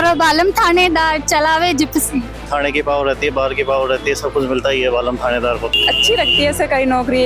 और बालम थानेदार चलावे जिप्सी। थाने की पावर रहती है, बाहर की पावर रहती है, सब कुछ मिलता ही है बालम थानेदार को। अच्छी लगती है सरकारी नौकरी,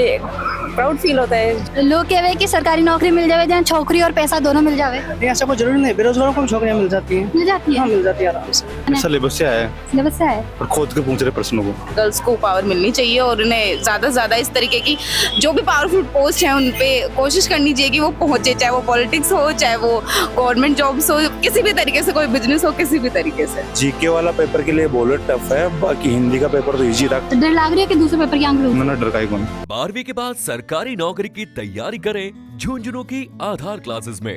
प्राउड फील होता है। लोग कहवे कि सरकारी नौकरी मिल जावे जहाँ छोकरी और पैसा दोनों मिल जावे। नहीं, ऐसा कोई जरूरी नहीं, बेरोजगारों को भी छोकरियां मिल जाती हैं। मिल जाती है, हाँ, मिल जाती है आराम से। सिलेबस से आया सिलेबस से है। और खोद के पूछ रहे प्रश्नों को। गर्ल्स को पावर मिलनी चाहिए और उन्हें ज्यादा से ज्यादा इस तरीके की जो भी पावरफुल पोस्ट है उन पे कोशिश करनी चाहिए कि वो पहुंचे, चाहे वो पॉलिटिक्स हो, चाहे वो गवर्नमेंट जॉब्स हो, किसी भी तरीके से, कोई बिजनेस हो, किसी भी तरीके से। जीके वाला पेपर के लिए बोलो टफ है, बाकी हिंदी का पेपर तो इजी था। डर लग रही है कि दूसरे पेपर की आंख लूं। ना डर का ही कौन। 12वीं के बाद सरकारी नौकरी की तैयारी करें झुंझुनू की आधार क्लासेस में।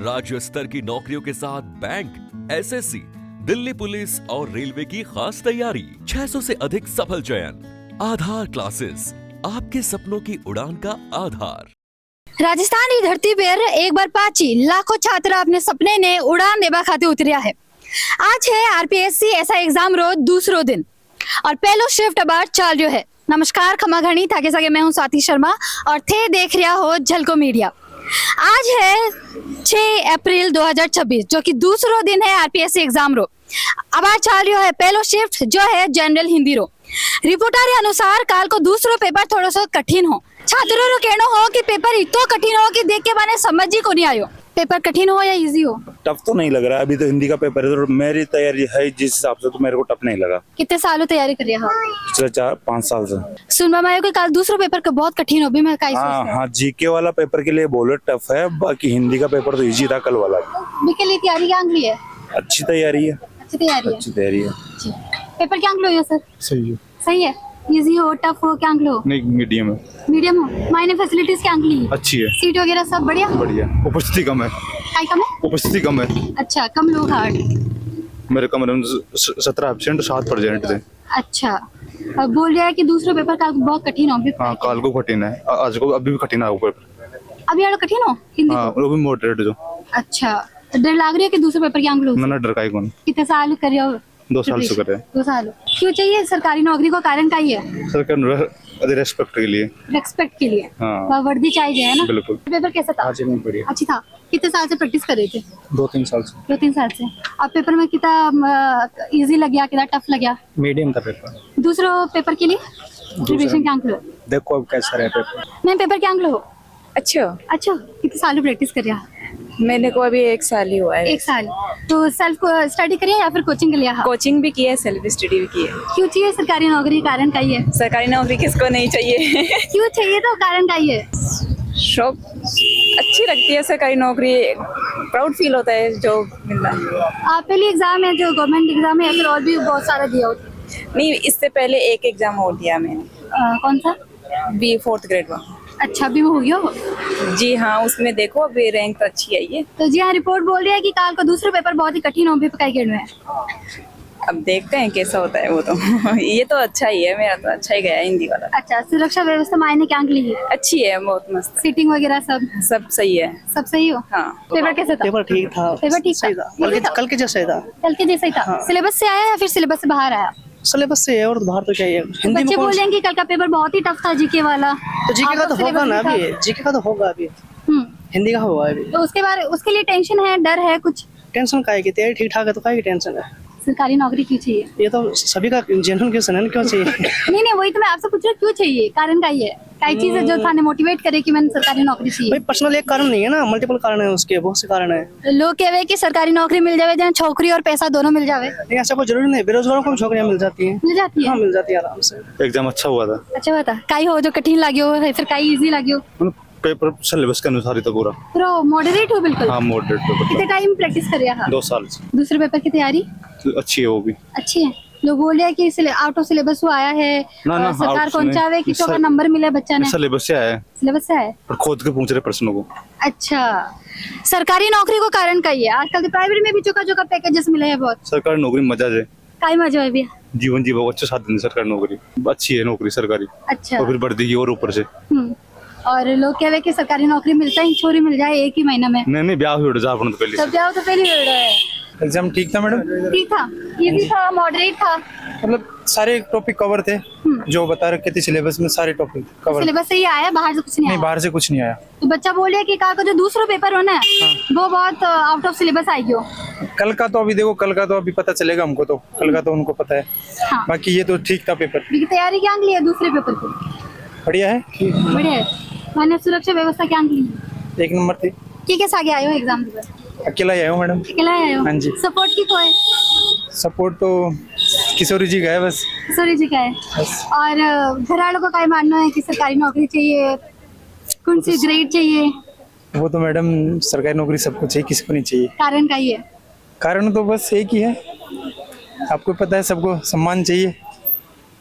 राज्य स्तर की नौकरियों के साथ बैंक, एसएससी, दिल्ली पुलिस और रेलवे की खास तैयारी। 600 से अधिक सफल चयन। आधार क्लासेस, आपके सपनों की उड़ान का आधार। राजस्थान की धरती पर एक बार पाची लाखों छात्र अपने सपने ने उड़ान देवा खाते उतरिया है। आज है आरपीएससी ऐसा एग्जाम रो दूसरो दिन और पहलो शिफ्ट अबार चल रहा है। नमस्कार, खमा घनी थाके सके, मैं हूं स्वाति शर्मा और थे देख रहा हो झलको मीडिया। आज है 6 अप्रैल 2026 जो कि दूसरो दिन है आरपीएससी एग्जाम रो। अब आज चल रहा है पहलो शिफ्ट जो है जनरल हिंदी रो। रिपोर्टर के अनुसार काल को दूसरो पेपर थोड़ा सा कठिन हो। छात्रों रो कहना हो कि पेपर इतो कठिन हो कि देख के माने समझ ही को नहीं आयो। पेपर कठिन हो या इजी हो? टफ तो नहीं लग रहा, अभी तो हिंदी का पेपर है तो मेरी तैयारी है जिस हिसाब से, तो मेरे को टफ नहीं लगा। कितने सालों तैयारी कर रहा हो? पिछले 4-5 साल से। सुनवा में आयो कि कल दूसरा पेपर का बहुत कठिन हो भी मैं काई हाँ सोचता हाँ, जीके वाला पेपर के लिए बोलो टफ है, बाकी हिंदी का पेपर तो इजी था कल वाला। बी के लिए तैयारी क्या अंक है? अच्छी तैयारी है। अच्छी तैयारी है। अच्छी तैयारी है। पेपर क्या अंक लो है सर? सही है। सही है। इजी हो, टफ हो, क्या अंक लो? नहीं, मीडियम है। मीडियम हो। माइने फैसिलिटीज क्या अंक ली? अच्छी है। सीट वगैरह सब बढ़िया? बढ़िया। उपस्थिति कम है। काई कम है? उपस्थिति कम है। अच्छा, कम लोग हार्ड। मेरे कमरे में 17 एब्सेंट 7 प्रेजेंट थे। अच्छा, अब बोल रहा है कि दूसरा पेपर का बहुत कठिन हो भी। हाँ, काल को कठिन है, आज को अभी भी कठिन है ऊपर। अभी यार कठिन हो हिंदी हाँ, को? वो भी मॉडरेट जो। अच्छा, तो डर लग रही है कि दूसरे पेपर की अंक लो? ना डर का ही कौन। कितने साल कर रहे हो? 2 साल से कर रहे हैं। 2 साल। क्यों चाहिए सरकारी नौकरी को? कारण का ही है सरकार रेस्पेक्ट के लिए। रेस्पेक्ट के लिए। हाँ। वर्दी चाहिए है ना? बिल्कुल। पेपर कैसा था? आज नहीं बढ़िया। अच्छी था। कितने साल से प्रैक्टिस कर रहे थे? 2-3 साल से। 2-3 साल से। अब पेपर में कितना इजी लग गया, कितना टफ लग गया? मीडियम था पेपर। दूसरा पेपर के लिए रिवीजन के अंक लो? देखो अब कैसा रहा पेपर। मैं पेपर के अंक लो? अच्छा, अच्छा, कितने साल प्रैक्टिस कर रहा? मैंने को अभी 1 साल ही हुआ है। 1 साल। तो सेल्फ स्टडी करिए या फिर कोचिंग लिया? कोचिंग भी की है, सेल्फ स्टडी भी की है। क्यों चाहिए सरकारी नौकरी? कारण का ही है? सरकारी नौकरी किसको नहीं चाहिए। क्यों चाहिए तो कारण का ही है? शौक, अच्छी लगती है सरकारी नौकरी, प्राउड फील होता है जो मिलना। आप पहले एग्जाम है जो गवर्नमेंट एग्जाम है या फिर और भी बहुत सारा दिया हो? नहीं, इससे पहले एक एग्जाम और दिया मैंने। कौन सा? बी 4th ग्रेड का। अच्छा, अभी वो हो गया हो? जी हाँ, उसमें देखो अभी रैंक तो अच्छी आई है। तो जी हाँ, रिपोर्ट बोल रही है कि काल को दूसरा पेपर बहुत ही कठिन हो भी पकाई गेट में। अब देखते हैं कैसा होता है वो तो। ये तो अच्छा ही है, मेरा तो अच्छा ही गया है हिंदी वाला। अच्छा, सुरक्षा व्यवस्था मायने क्या अंक ली है? अच्छी है, बहुत मस्त। सीटिंग वगैरह सब सही है। सब सही हो? हाँ। पेपर कैसा था? पेपर ठीक था। पेपर ठीक सही था। कल के जैसा ही था। कल के जैसा ही था। सिलेबस से आया या फिर सिलेबस से बाहर आया? सिलेबस से है और बाहर तो चाहिए। हिंदी बच्चे में बोल रहे हैं कि कल का पेपर बहुत ही टफ था जीके वाला। तो जीके का तो होगा ना अभी। जीके का तो होगा अभी। हिंदी का होगा अभी। तो उसके लिए टेंशन है, डर है कुछ? टेंशन काहे की? तैयारी ठीक ठाक है तो काहे की टेंशन है? सरकारी नौकरी क्यों चाहिए? ये तो सभी का जनरल क्वेश्चन है ना, क्यों चाहिए? नहीं, वही तो मैं आपसे पूछ रही हूँ, क्यों चाहिए? कारण का ही है? कई चीज है जो थाने मोटिवेट करे कि मैंने सरकारी नौकरी चाहिए? भाई पर्सनल एक कारण नहीं है ना, मल्टीपल कारण है उसके, बहुत से कारण है। लोग कहवे कि सरकारी नौकरी मिल जावे जहाँ छोकरी और पैसा दोनों मिल जावे। नहीं, ऐसा कोई जरूरी नहीं, बेरोजगारों को भी छोकरियां मिल जाती हैं। मिल जाती है? हाँ, मिल जाती है आराम से। एग्जाम अच्छा हुआ था। अच्छा हुआ था। काई हो जो कठिन लगे हो फिर काई इजी लगे हो? पेपर सिलेबस के अनुसार ही था पूरा। तो मॉडरेट हो बिल्कुल? हाँ, मॉडरेट पेपर कितने टाइम प्रैक्टिस कर रहा है? 2 साल से। दूसरे पेपर की तैयारी अच्छी है वो भी। अच्छी है। लोग बोल रहे हैं कि आउट ऑफ सिलेबस वो आया है। ना, सरकार कौन चाहे कि तो नंबर मिले बच्चा ने? सिलेबस से आया है। सिलेबस से है। और खोद के पूछ रहे प्रश्नों को। अच्छा, सरकारी नौकरी को कारण का ही है। आजकल तो प्राइवेट में भी चुका पैकेजेस मिले हैं बहुत। सरकारी नौकरी मजा है। काई मजा है भैया? जीवन जीवा अच्छे साधन है सरकारी नौकरी। अच्छी है नौकरी सरकारी। अच्छा। और फिर बढ़ती है और ऊपर से। और लोग कह रहे हैं कि सरकारी नौकरी मिलता ही छोरी मिल जाए एक ही महीना में। नहीं, ब्याह हुई जा अपन तो पहले। सब जाओ तो पहले हो रहा है। एग्जाम ठीक था मैडम? ठीक था, इजी था, मॉडरेट था। मतलब सारे टॉपिक कवर थे जो बता रखे थे सिलेबस में, सारे टॉपिक कवर। सिलेबस से ही आया, बाहर से कुछ नहीं नहीं, आया। बाहर से कुछ नहीं आया। तो बच्चा बोल रहा है कि कल का जो दूसरा पेपर होना है वो बहुत आउट ऑफ सिलेबस आएगी हो। कल का तो अभी देखो, कल का तो अभी पता चलेगा हमको, तो कल का तो उनको पता है। हाँ। बाकी ये तो ठीक था पेपर, अभी की तैयारी क्या ली है दूसरे पेपर की? बढ़िया है। बढ़िया है। मैंने सुरक्षा व्यवस्था क्या ली है? 1 नंबर थी। कैसे आगे आए हो एग्जाम के बाद? अकेला ही आया हूँ मैडम। अकेला आए हो? हाँ जी। सपोर्ट की कोई? सपोर्ट तो किशोरी जी का है बस। किशोरी जी का है। बस। और घर वालों का क्या मानना है कि सरकारी नौकरी चाहिए, कौन सी ग्रेड चाहिए? वो तो मैडम सरकारी नौकरी सबको चाहिए, किसी को नहीं चाहिए। कारण का ही है। कारण तो बस एक ही है, आपको पता है, सबको सम्मान चाहिए।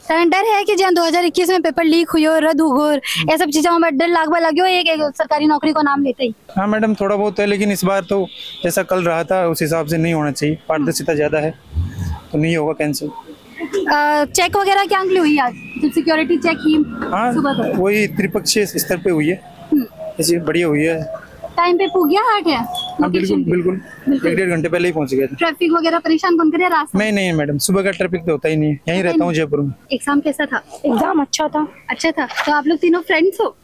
कारण डर है कि जब 2021 में पेपर लीक हुई हो, रद्द हो गो, ये सब चीजों में डर लागवा लगे हो एक सरकारी नौकरी को नाम लेते ही। हाँ मैडम, थोड़ा बहुत है, लेकिन इस बार तो जैसा कल रहा था उस हिसाब से नहीं होना चाहिए। पारदर्शिता ज्यादा है तो नहीं होगा कैंसिल। चेक वगैरह क्या अंकली हुई आज? जब सिक्योरिटी चेक ही हाँ, सुबह को वही त्रिपक्षीय स्तर पे हुई है, ऐसी बढ़िया हुई है। टाइम पे पूछ गया हाट है? हाँ बिल्कुल बिल्कुल, 1-1.5 घंटे पहले ही पहुंच गए थे। ट्रैफिक वगैरह परेशान कौन करे रास्ते? नहीं मैडम, सुबह का ट्रैफिक तो होता ही नहीं है, यहीं रहता हूँ जयपुर में। एग्जाम कैसा था? एग्जाम अच्छा था। अच्छा था। तो आप लोग तीनों फ्रेंड्स हो?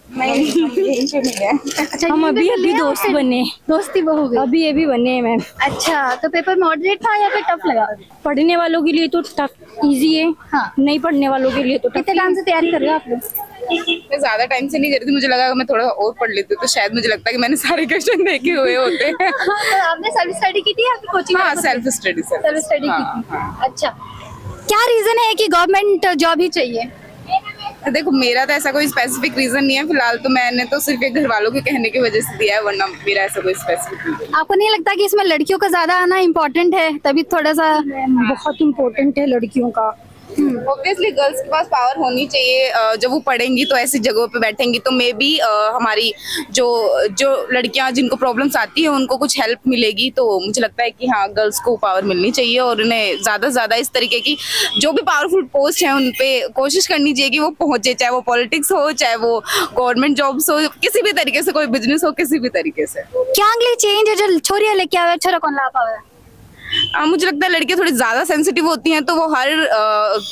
अच्छा, हम यहीं पे अभी चले आए दोस्त फिर? बने, दोस्ती वो हो गई। अभी ये भी बने हैं मैम। अच्छा, तो पेपर मॉडरेट था या फिर टफ लगा? पढ़ने वालों के लिए तो टफ इजी है, हाँ। नहीं पढ़ने वालों के लिए तो टफ। कितने टाइम से तैयारी कर रहे हो आप लोग? मैं ज्यादा टाइम से नहीं कर रही थी, मुझे लगा अगर मैं थोड़ा और पढ़ लेती तो शायद मुझे लगता है कि मैंने सारे क्वेश्चन देखे हुए होते हैं। तो आपने सेल्फ स्टडी की थी या फिर कोचिंग? हाँ, सेल्फ स्टडी सेल्फ स्टडी की थी। अच्छा, क्या रीजन है कि गवर्नमेंट जॉब ही चाहिए? देखो, मेरा तो ऐसा कोई स्पेसिफिक रीजन नहीं है फिलहाल, तो मैंने तो सिर्फ ये घर वालों के कहने की वजह से दिया है, वरना मेरा ऐसा कोई स्पेसिफिक रीजन। आपको नहीं लगता कि इसमें लड़कियों का ज्यादा आना इम्पोर्टेंट है, तभी थोड़ा सा? बहुत इम्पोर्टेंट है लड़कियों का। ऑब्वियसली गर्ल्स के पास पावर होनी चाहिए, जब वो पढ़ेंगी तो ऐसी जगहों पे बैठेंगी तो मे बी हमारी जो लड़कियां जिनको प्रॉब्लम्स आती है उनको कुछ हेल्प मिलेगी। तो मुझे लगता है कि हाँ, गर्ल्स को पावर मिलनी चाहिए और उन्हें ज़्यादा से ज़्यादा इस तरीके की जो भी पावरफुल पोस्ट हैं उन पे कोशिश करनी चाहिए कि वो पहुंचे, चाहे वो पॉलिटिक्स हो, चाहे वो गवर्नमेंट जॉब्स हो, किसी भी तरीके से, कोई बिजनेस हो, किसी भी तरीके से। क्या अगली चेंज है जो छोरिया लेके आवे, छोरा कौन ला पावे? मुझे लगता है लड़कियां थोड़ी ज्यादा सेंसिटिव होती हैं, तो वो हर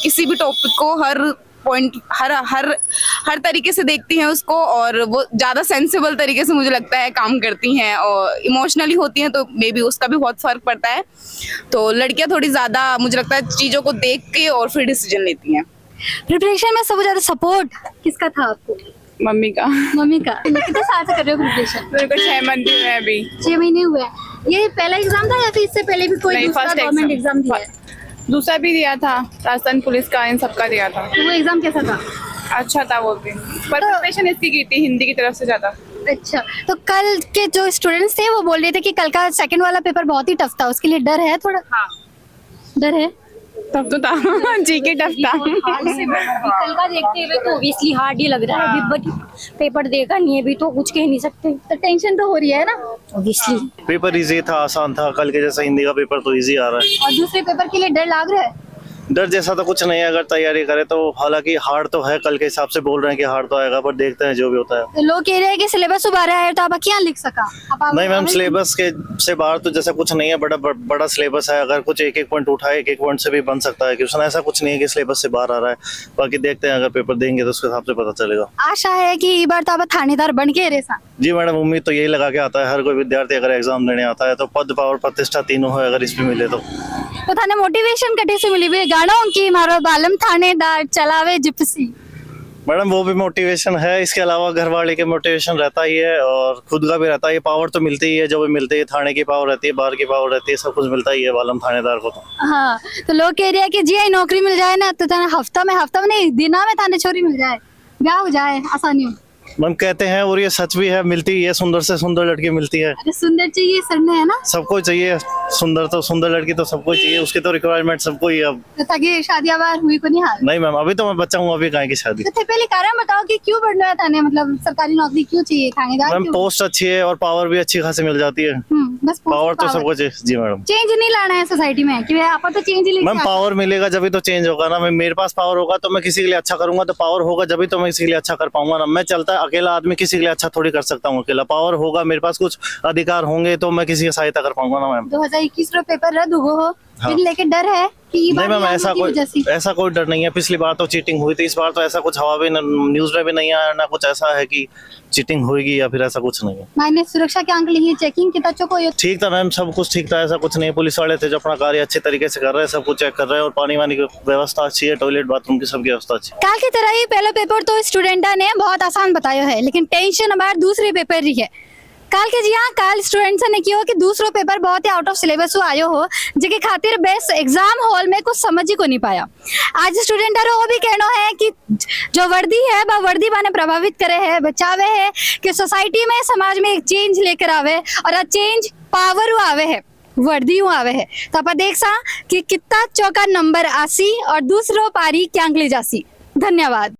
किसी भी टॉपिक को, हर पॉइंट, हर तरीके से देखती हैं उसको, और वो ज्यादा सेंसिबल तरीके से मुझे लगता है काम करती हैं, और इमोशनली होती हैं तो मे बी उसका भी बहुत फर्क पड़ता है। तो लड़कियां थोड़ी ज्यादा मुझे लगता है चीजों को देख के और फिर डिसीजन लेती हैं। प्रिपरेशन में सबसे ज्यादा सपोर्ट किसका था आपको? मम्मी का। मम्मी का। कितने साल से कर रहे हो प्रिपरेशन? मेरे को 6 मंथ हुए हैं अभी। 6 महीने हुए हैं। ये पहला एग्जाम था या फिर इससे पहले भी कोई दूसरा गवर्नमेंट एग्जाम दिया है? दूसरा भी दिया था, राजस्थान पुलिस का, इन सबका दिया था। तो वो एग्जाम कैसा था? अच्छा था वो भी, पर प्रिपरेशन इसकी की थी हिंदी की तरफ से ज्यादा। अच्छा, तो कल के जो स्टूडेंट्स थे वो बोल रहे थे कि कल का सेकंड वाला पेपर बहुत ही टफ था, उसके लिए डर है थोड़ा? हाँ, डर है। तब तो था जीके टफ था। कल का देखते हुए तो ऑब्वियसली हार्ड ही लग रहा है, अभी बट पेपर देखा नहीं है, अभी तो कुछ कह नहीं सकते। तो टेंशन तो हो रही है ना? ऑब्वियसली पेपर इजी था, आसान था, कल के जैसा हिंदी का पेपर तो इजी आ रहा है। और दूसरे पेपर के लिए डर लग रहा है? डर जैसा तो कुछ नहीं है, अगर तैयारी करे तो। हालांकि हार्ड तो है, कल के हिसाब से बोल रहे हैं कि हार्ड तो आएगा, पर देखते हैं जो भी होता है। तो लोग कह रहे हैं कि सिलेबस उबारा है तो आप क्या लिख सका? नहीं मैम, सिलेबस के से बाहर तो जैसा कुछ नहीं है, बड़ा सिलेबस है। अगर कुछ एक पॉइंट उठाए, एक पॉइंट से भी बन सकता है क्वेश्चन, ऐसा कुछ नहीं है कि सिलेबस से बाहर आ रहा है। बाकी देखते हैं, अगर पेपर देंगे तो उसके हिसाब से पता चलेगा। आशा है कि इस बार तो आप थानेदार बन के रेसा? जी मैडम, उम्मीद तो यही लगा के आता है हर कोई विद्यार्थी, अगर एग्जाम देने आता है तो पद, पावर, प्रतिष्ठा तीनों है, अगर इसमें मिले तो थाने मोटिवेशन कटे से मिली हुई गानों की मारो बालम थानेदार चलावे जिप्सी? मैडम वो भी मोटिवेशन है, इसके अलावा घर वाले के मोटिवेशन रहता ही है और खुद का भी रहता है। पावर तो मिलती ही है, जो भी मिलती है, थाने की पावर रहती है, बाहर की पावर रहती है, सब कुछ मिलता ही है वालम थानेदार को। तो हाँ, तो लोग कह रहे हैं कि जी नौकरी मिल जाए ना तो थाने हफ्ता में नहीं दिना में थाने छोरी मिल जाए, ब्याह हो जाए आसानी हो। मैम कहते हैं और ये सच भी है, मिलती ही है, सुंदर से सुंदर लड़की मिलती है। अरे सुंदर चाहिए सरने है ना? सबको चाहिए सुंदर, तो सुंदर लड़की तो सबको चाहिए, उसकी तो रिक्वायरमेंट सबको ही है। अब तो ताकि शादी आबाद हुई को नहीं हाल? नहीं मैम, अभी तो मैं बच्चा हूँ, अभी कहाँ की शादी। तो पहले कारण बताओ कि क्यों बढ़ना है थाने, मतलब सरकारी नौकरी क्यों चाहिए थानेदार? मैम पोस्ट अच्छी है और पावर भी अच्छी खासी मिल जाती है। बस पावर तो सबको चाहिए। जी मैडम, चेंज नहीं लाना है सोसाइटी में कि आप तो चेंज ही मैम पावर मिलेगा जब तो चेंज होगा ना। मैं, मेरे पास पावर होगा तो मैं किसी के लिए अच्छा करूंगा, तो पावर होगा जब तो मैं किसी के लिए अच्छा कर पाऊंगा ना। मैं चलता अकेला आदमी किसी के लिए अच्छा थोड़ी कर सकता हूँ अकेला। पावर होगा, मेरे पास कुछ अधिकार होंगे तो मैं किसी की सहायता कर पाऊंगा ना मैम। 2021 रो पेपर रद्द हुआ हो हाँ। फिर लेके डर है कि ये नहीं बार मैम, ये आने की वजह से ऐसा कोई डर नहीं है। पिछली बार तो चीटिंग हुई थी, इस बार तो ऐसा कुछ हवा भी न्यूज में भी नहीं आया, ना कुछ ऐसा है कि चीटिंग होगी या फिर ऐसा कुछ नहीं है। मायने सुरक्षा के अंक लिए चेकिंग के तथ्यों को ठीक था मैम, सब कुछ ठीक था, ऐसा कुछ नहीं है। पुलिस वाले थे जो अपना कार्य अच्छे तरीके से कर रहे हैं, सब कुछ चेक कर रहे हैं और पानी वानी की व्यवस्था अच्छी है, टॉयलेट बाथरूम की सबकी व्यवस्था अच्छी है। काल की तरह ही पहला पेपर तो स्टूडेंटा ने बहुत आसान बताया है, लेकिन टेंशन हमारे दूसरे पेपर रही है। काल के जी हाँ, काल स्टूडेंट्स ने किया कि दूसरो पेपर बहुत ही आउट ऑफ सिलेबस आयो हो, जिसके खातिर बेस एग्जाम हॉल में कुछ समझ ही को नहीं पाया। आज स्टूडेंट वो भी कहना है कि जो वर्दी है वह वर्दी बाने प्रभावित करे है, बचावे है कि सोसाइटी में समाज में एक चेंज लेकर आवे, और चेंज पावर आवे है, वर्दी आवे है। तो आप देख सा कि कितना चौका नंबर आसी और दूसरो पारी क्या ले जासी। धन्यवाद।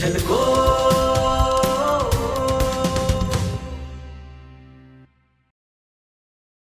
झलको